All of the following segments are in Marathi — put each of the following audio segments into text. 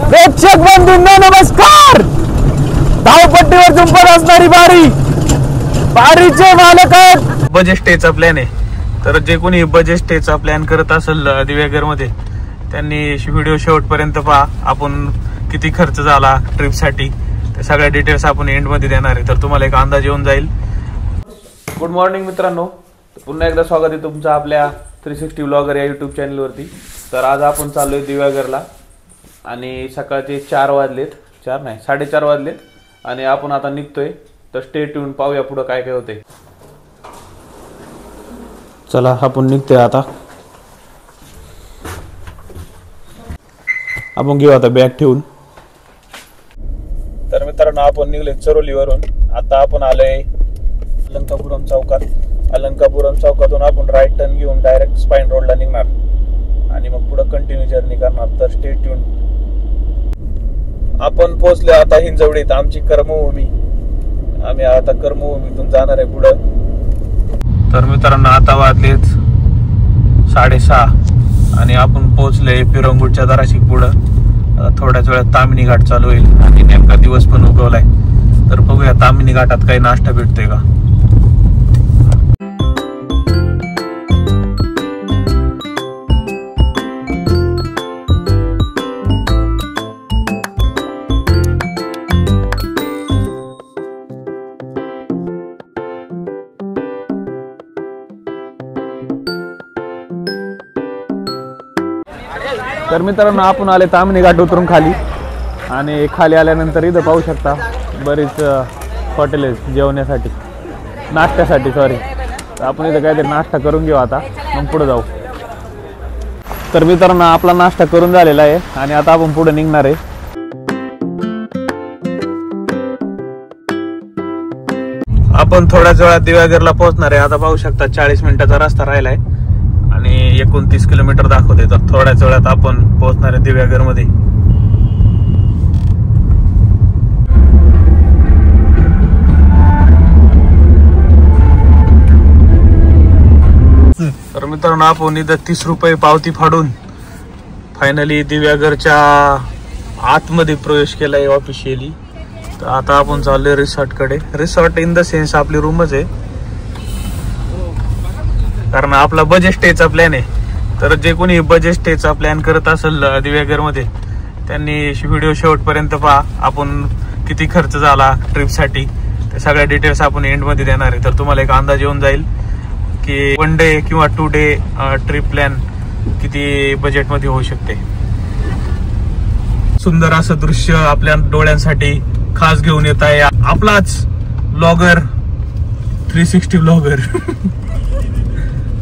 प्रेक्षक बंधूंनो नमस्कार. धावपट्टीवर झुंपत असणारी बारीचे मालक आहेत. बजेट स्टेचा प्लॅन आहे, तर जे कोणी बजेट स्टेचा प्लॅन करत असेल दिव्यागर मध्ये त्यांनी व्हिडिओ शेवटपर्यंत पहा. आपण किती खर्च झाला ट्रिप साठी ते सगळ्या डिटेल्स आपण एंड मध्ये देणार आहे, तर तुम्हाला एक अंदाज येऊन जाईल. गुड मॉर्निंग मित्रांनो, पुन्हा एकदा स्वागत आहे तुमचं आपल्या 360 व्लॉगर या यूट्यूब चॅनलवरती. तर आज आपण चाललोय दिव्यागरला आणि सकाळचे 4 वाजलेत, 4 नाही 4:30 वाजलेत आणि आपण आता निघतोय. तर स्टे ट्यून, पाहूया पुढे काय काय होते. चला आपण निघतोय आता. आपण घेऊ आता बॅग ठेवून. तर मित्रांनो आपण निघले चरोलीवरून. आता आपण आलोय अलंकापुरम चौकात. अलंकापुरम चौकातून आपण राईट टर्न घेऊन डायरेक्ट स्पाईन रोडला निघणार आणि मग पुढे कंटिन्यू जर्नी करणार. तर स्टे ट्यून. आपण पोहोचले आता हिंजवडीत, आमची कर्मभूमी. आम्ही आता कर्मभूमीतून जाणार आहे पुढे. तर मित्रांनो आता वाजलेत 6:30 आणि आपण पोहोचले पिरंगुटच्या दराशी पुढं. थोड्याच वेळात तामिनी घाट चालू होईल आणि नेमका दिवस पण उगवलाय. तर बघूया तामिनी घाटात काही नाश्ता भेटतोय का. तर मित्रांनो आपण आले तामिनी घाट उतरून खाली आणि खाली आल्यानंतर इथं पाहू शकता बरीच हॉटेल आहेत जेवण्यासाठी, नाश्त्यासाठी सॉरी. तर आपण इथं काहीतरी नाश्ता करून घेऊ आता, मग पुढे जाऊ. तर मित्रांनो आपला नाश्ता करून झालेला आहे आणि आता आपण पुढे निघणार आहे. आपण थोड्याच वेळात दिव्यागरला पोहोचणार आहे. आता पाहू शकता 40 मिनिटाचा रस्ता राहिलाय आणि 29 किलोमीटर दाखवते. तर थोड्याच वेळात आपण पोहोचणार आहे दिव्यागर मध्ये. तर मित्रांनो आपण इथं 30 रुपये पावती फाडून फायनली दिव्यागरच्या आतमध्ये प्रवेश केलाय ऑफिशियली. तर आता आपण चाललोय रिसॉर्ट कडे. रिसॉर्ट इन द सेन्स आपली रूमच आहे, कारण आपला बजेट स्टेचा प्लॅन आहे. तर जे कोणी बजेट स्टेचा प्लॅन करत असेल दिव्यागर मध्ये त्यांनी व्हिडिओ शेवटपर्यंत पहा. आपण किती खर्च झाला ट्रिप साठी ते सगळ्या डिटेल्स आपण एंड मध्ये देणार आहे. तर तुम्हाला एक अंदाज येऊन जाईल की 1 डे किंवा 2 डे ट्रिप प्लॅन किती बजेट मध्ये होऊ शकते. सुंदर असं दृश्य आपल्या डोळ्यांसाठी खास घेऊन येत आहे आपलाच ब्लॉगर 360 ब्लॉगर.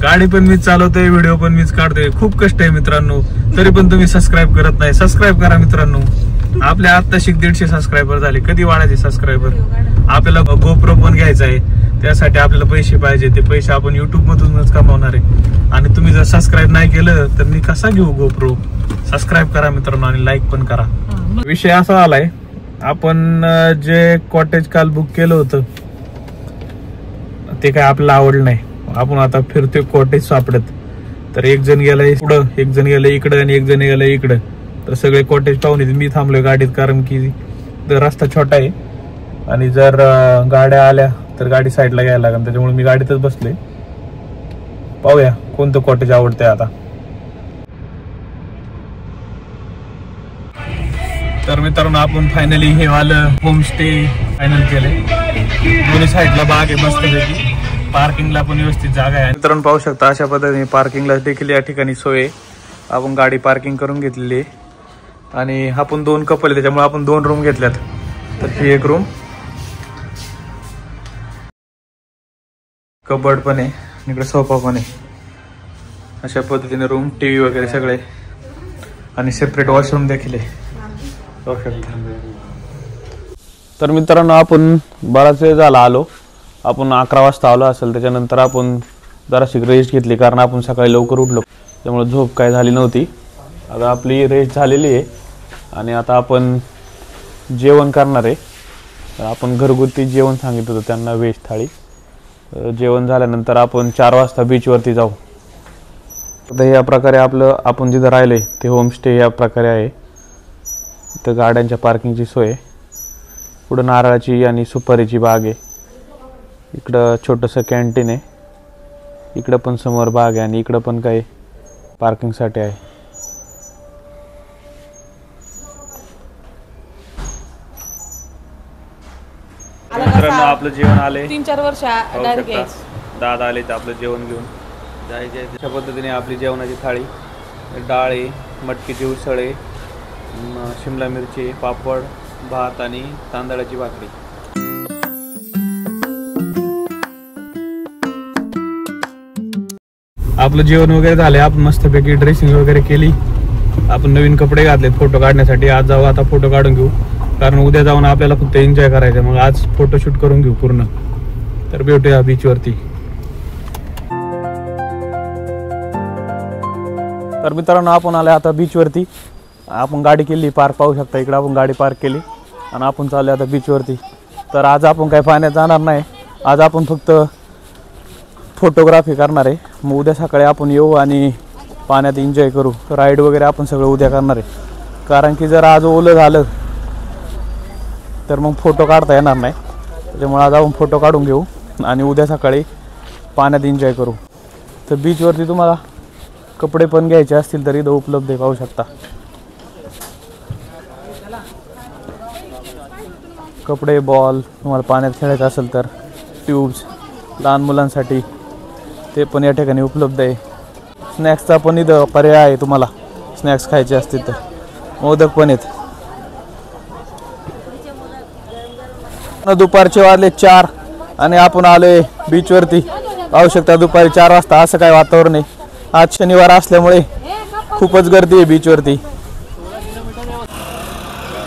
गाडी पण मीच चालवतोय, व्हिडिओ पण मीच काढतोय. खूप कष्ट आहे मित्रांनो, तरी पण तुम्ही सबस्क्राईब करत नाही. सबस्क्राईब करा मित्रांनो. आपल्या आत्ताशी 150 सबस्क्राईबर झाले. कधी वाढायचे सबस्क्रायबर. आपल्याला गोप्रो पण घ्यायचा आहे, त्यासाठी आपल्याला पैसे पाहिजे. ते पैसे आपण युट्यूब मधूनच कमावणार आहे. आणि तुम्ही जर सबस्क्राईब नाही केलं तर मी कसा घेऊ गोप्रो. सबस्क्राईब करा मित्रांनो आणि लाईक पण करा. विषय असा आलाय, आपण जे कॉटेज काल बुक केलं होतं ते काय आपल्याला आवडलं नाही. आपण आता फिरतोय कॉटेज सापडत. तर एक जण गेलाय पुढं, एक जण गेलाय इकडं आणि एक जण गेलाय इकडं. तर सगळे कॉटेज पाहून मी थांबलोय गाडीत, कारण की रस्ता छोटा आहे आणि जर गाड्या आल्या तर गाडी साईडला घ्यायला लागेल. त्याच्यामुळे मी गाडीतच बसलोय. पाहूया कोणतं कॉटेज आवडतंय आता. तर मित्रांनो आपण फायनली हे वालं होमस्टे फायनल केले. दोन्ही साईडला बाग आहे मस्तपैकी. पार्किंगला पण व्यवस्थित जागा आहे. मित्रांनो पाहू शकता अशा पद्धतीने पार्किंगला देखील या ठिकाणी सोय आहे. आपण गाडी पार्किंग करून घेतलेली आहे आणि आपण 2 कपल आहे त्याच्यामुळे आपण 2 रूम घेतल्यात. तर ही एक रूम, कबर्ड पण आहे, इकडे सोफा पण आहे. अशा पद्धतीने रूम, टीव्ही वगैरे सगळे आणि सेपरेट वॉशरूम देखील आहे. पाहू शकता. तर मित्रांनो आपण बराच वेळ झाला आलो. आपण 11 वाजता आलो असेल. त्याच्यानंतर आपण जराशी रेस्ट घेतली, कारण आपण सकाळी लवकर उठलो त्यामुळे झोप काय झाली नव्हती. आता आपली रेस्ट झालेली आहे आणि आता आपण जेवण करणार आहे. आपण घरगुती जेवण सांगितलं होतं त्यांना, व्हेज थाळी. जेवण झाल्यानंतर आपण 4 वाजता बीचवरती जाऊ. आता या प्रकारे आपलं आपण जिथं राहिलंय ते होमस्टे या प्रकारे आहे. इथं गाड्यांच्या पार्किंगची सोय. पुढं नारळाची आणि सुपारीची बाग आहे. इकडं छोटंसं कॅन्टीन आहे. इकडं पण समोर बाग आहे आणि इकडं पण काही पार्किंगसाठी आहे. मित्रांनो आपलं जेवण आले 3-4 वर्ष दादा आले तर आपलं जेवण घेऊन जायचे. अशा पद्धतीने आपली जेवणाची थाळी. डाळ आहे, मटकीची उसळ आहे, शिमला मिरची, पापड, भात आणि तांदळाची भाकरी. आपलं जेवण वगैरे झाले. आपण मस्तपैकी ड्रेसिंग वगैरे केली. आपण नवीन कपडे घातले फोटो काढण्यासाठी. आज जाऊ आता फोटो काढून घेऊ, कारण उद्या जाऊन आपल्याला फक्त एन्जॉय करायचं. मग आज फोटोशूट करून घेऊ पूर्ण. तर भेटूया बीचवरती. तर मित्रांनो आपण आले आता बीचवरती. आपण गाडी केली पार्क, पाहू शकता इकडे आपण गाडी पार्क केली आणि आपण चालले आता बीचवरती. तर आज आपण काही पाण्यात जाणार नाही. आज आपण फक्त फोटोग्राफी करणार आहे. मग उद्या सकाळी आपण येऊ आणि पाण्यात एन्जॉय करू. राईड वगैरे आपण सगळं उद्या करणार आहे, कारण की जर आज ओलं झालं तर मग फोटो काढता येणार नाही. त्याच्यामुळे आज आपण फोटो काढून घेऊ आणि उद्या सकाळी पाण्यात एन्जॉय करू. तर बीचवरती तुम्हाला कपडे पण घ्यायचे असतील तर इथं उपलब्ध आहे, पाहू शकता. कपडे, बॉल, तुम्हाला पाण्यात खेळायचं असेल तर ट्यूब्स लहान मुलांसाठी ते पण या ठिकाणी उपलब्ध आहे. स्नॅक्सचा पण इथं पर्याय आहे. तुम्हाला स्नॅक्स खायचे असतील तर मोदक पण आहेत. दुपारचे वाजले 4 आणि आपण आलोय बीचवरती. पाहू शकता दुपारी 4 वाजता असं काय वातावरण आहे. आज शनिवार असल्यामुळे खूपच गर्दी आहे बीचवरती.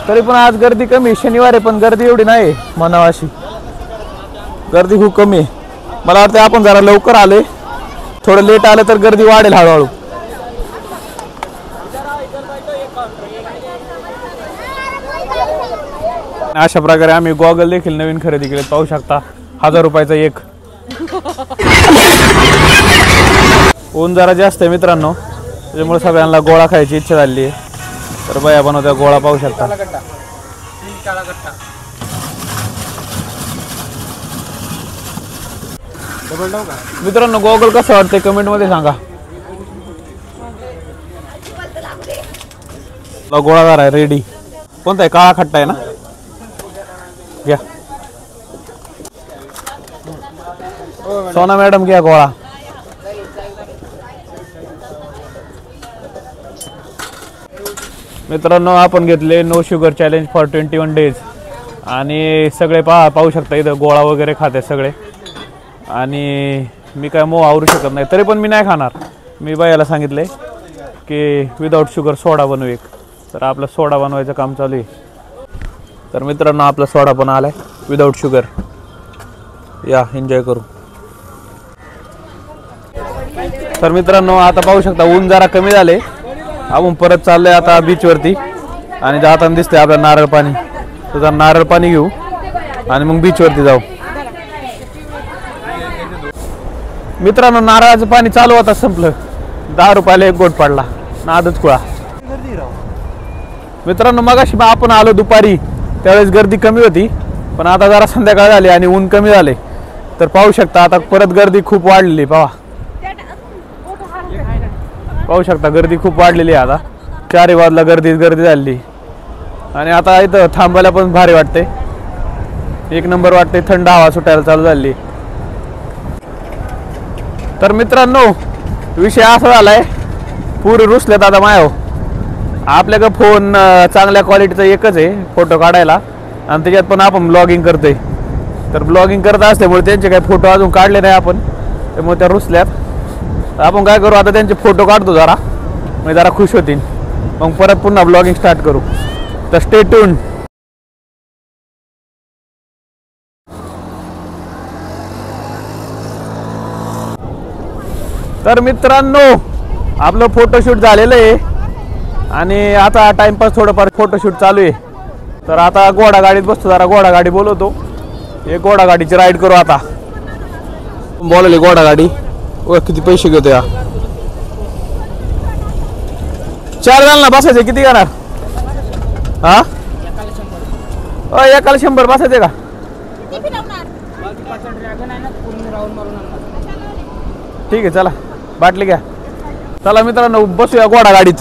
तरी पण आज गर्दी कमी. शनिवार आहे पण गर्दी एवढी नाही म्हणावं अशी. गर्दी खूप कमी आहे. मला वाटतं आपण जरा लवकर आले, थोडं लेट आलं तर गर्दी वाढेल हळूहळू. अशा प्रकारे आम्ही गॉगल देखील नवीन खरेदी केले, पाहू शकता. 1000 रुपयाचा एक. ऊन जरा जास्त आहे मित्रांनो, त्याच्यामुळे सगळ्यांना गोळा खायची इच्छा झाली आहे. तर बाया बनवत्या गोळा, पाहू शकता. मित्रांनो गॉगल कसं वाटतंय कमेंट मध्ये सांगा. गोळादार आहे रेडी. कोणता आहे? काळा खट्टा आहे ना? घ्या सोना मॅडम, घ्या गोळा. मित्रांनो आपण घेतले no sugar challenge for 21 days आणि सगळे पाहू शकता इथं गोळा वगैरे खाते सगळे. आणि मी काय मोह आवरू शकत नाही, तरी पण मी नाही खाणार. मी बायाला सांगितले की विदाऊट शुगर सोडा बनवू एक. तर आपलं सोडा बनवायचं काम चालू आहे. तर मित्रांनो आपला सोडा पण आलाय विदाऊट शुगर. या एन्जॉय करू. तर मित्रांनो आता पाहू शकता ऊन जरा कमी झाले. आपण परत चाललोय आता बीचवरती आणि जाताना दिसतंय आपलं नारळ पाणी. तुझा नारळ पाणी घेऊ आणि मग बीचवरती जाऊ. मित्रांनो नारळाचं पाणी चालू होता, संपलं. 10 रुपयाला एक गोट पडला. नादच कुळा. मित्रांनो मगाशी आपण आलो दुपारी, त्यावेळेस गर्दी कमी होती, पण आता जरा संध्याकाळ झाली आणि ऊन कमी झाले. तर पाहू शकता आता परत गर्दी खूप वाढलेली. पाहू शकता गर्दी खूप वाढलेली आहे. आता 4 वाजला गर्दी झाली आणि आता इथं थांबायला पण भारी वाटते. एक नंबर वाटते. थंड हवा सुटायला चालू झाली. तर मित्रांनो विषय असा झालाय, पुरे रुसलेत आता मायो. आपल्याकडे फोन चांगल्या क्वालिटीचा एकच आहे फोटो काढायला आणि त्याच्यात पण आपण ब्लॉगिंग करतोय. तर ब्लॉगिंग करत असल्यामुळे त्यांचे काही फोटो अजून काढले नाही आपण, त्यामुळे त्या रुसल्यात. तर आपण काय करू आता, त्यांचे फोटो काढतो जरा, म्हणजे जरा खुश होतील. मग परत पुन्हा ब्लॉगिंग स्टार्ट करू. तर स्टे ट्यून्ड. तर मित्रांनो आपलं फोटोशूट झालेलं आहे आणि आता टाइमपास थोडंफार फोटोशूट चालू आहे. तर आता घोडा गाडीत बसतो, जरा घोडा गाडी बोलवतो. एक घोडा गाडीची राईड करू आता. बोलवली घोडा गाडी. किती पैसे घेतो या? 4 जणांना बसायचे. किती घेणार? हा एकाला 100 बसायचे का? ठीक आहे चला बाटली घ्या. चला मित्रांनो बसूया घोडा गाडीत.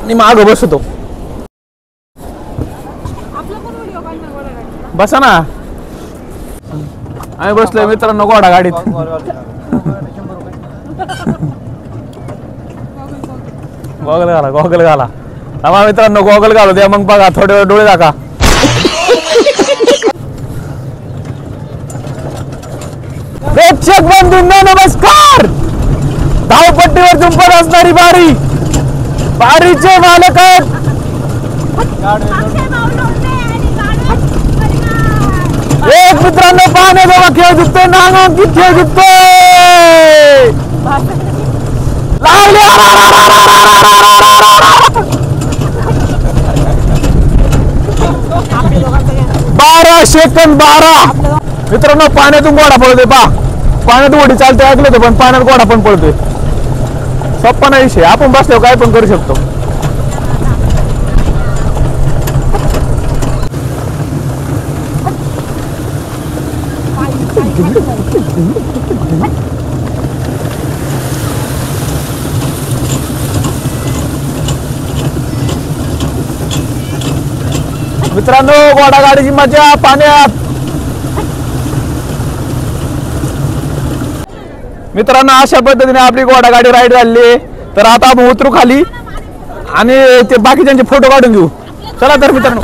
मी माग बसतो. बसा ना. आम्ही बसलोय मित्रांनो घोडा गाडीत. गॉगल घाला आम्हा मित्रांनो गॉगल घालू द्या मग बघा थोडे वेळ डोळे दाखा. प्रेक्षक बंधूंनो नमस्कार. धावपट्टीवर झुंपत असणारी बारीचे मालक आहेत एक मित्रांनो. पाहणे बाबा खेळ जिंकतोय नामांकित खेळ जिंकतोय. लागले 12 सेकंद 12 मित्रांनो. पाण्यातून घोडा पळतोय पा. पाण्यात उडी चालते ऐकलं होतं पण पाण्यात घोडा पण पळतोय. सोप्पा नाही विषय. आपण बसल्यावर काय पण करू शकतो. मित्रांनो घोडा गाडीची मजा पाण्यात. मित्रांनो अशा पद्धतीने आपली घोडा गाडी राईड झाली. तर आता आपण उतरू खाली आणि ते बाकीच्यांचे फोटो काढून घेऊ. चला तर मित्रांनो.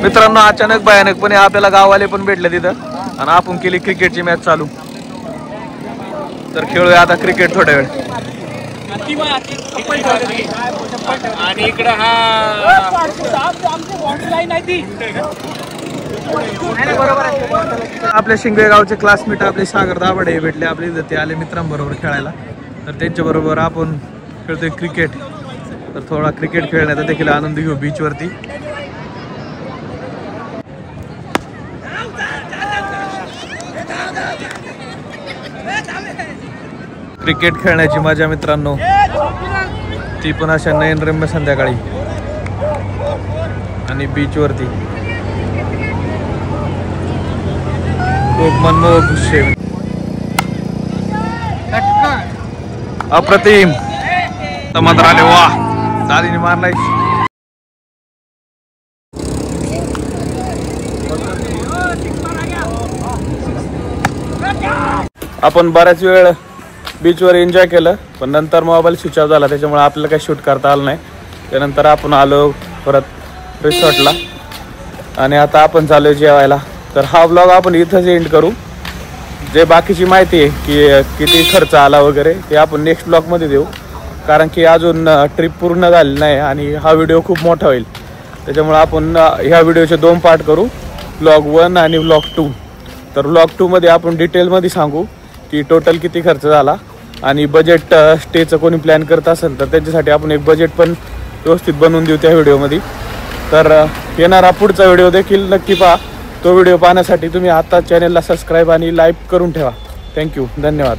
मित्रांनो अचानक भयानकपणे आपल्याला गाववाले पण भेटले तिथं आणि आपण केली क्रिकेटची मॅच चालू. तर खेळूया आता क्रिकेट थोड्या वेळ. आणि इकडे आपल्या शिंगवे गावचे क्लासमेट आपले सागर दाभाडे भेटले आपले. ते आले मित्रांबरोबर खेळायला. तर त्यांच्या बरोबर आपण खेळतोय क्रिकेट. तर थोडा क्रिकेट खेळण्याचा देखील आनंद घेऊ बीच वरती. क्रिकेट खेळण्याची मजा मित्रांनो ती पण अशा नयनरम्य संध्याकाळी आणि बीच वरती खूप मनमोहक दृश्य. अप्रतिम मात्र आले वा. दादीने मारलाय. आपण बऱ्याच वेळ बीचवर एन्जॉय केलं पण नंतर मोबाईल स्विच ऑफ झाला त्याच्यामुळे आपल्याला काही शूट करता आलं नाही. त्यानंतर आपण आलो परत रिसॉर्टला आणि आता आपण चालू जेवायला. तर हा व्लॉग आपण इथंच एंड करू. जे बाकीची माहिती आहे की किती खर्च आला वगैरे ते आपण नेक्स्ट ब्लॉगमध्ये देऊ. कारण की अजून ट्रिप पूर्ण झाली नाही आणि हा व्हिडिओ खूप मोठा होईल. त्याच्यामुळे आपण ह्या व्हिडिओचे 2 पार्ट करू. व्लॉग 1 आणि व्लॉग 2. तर व्लॉग 2 मध्ये आपण डिटेलमध्ये सांगू की टोटल किती खर्च झाला आणि बजेट स्टेचं कोणी प्लॅन करत असेल तर त्याच्यासाठी आपण एक बजेट पण व्यवस्थित बनवून देऊ त्या व्हिडिओमध्ये. तर येणारा पुढचा व्हिडिओ देखील नक्की पहा. तो व्हिडिओ पाहण्यासाठी तुम्ही आता चॅनलला सबस्क्राईब आणि लाईक करून ठेवा. थँक्यू. धन्यवाद.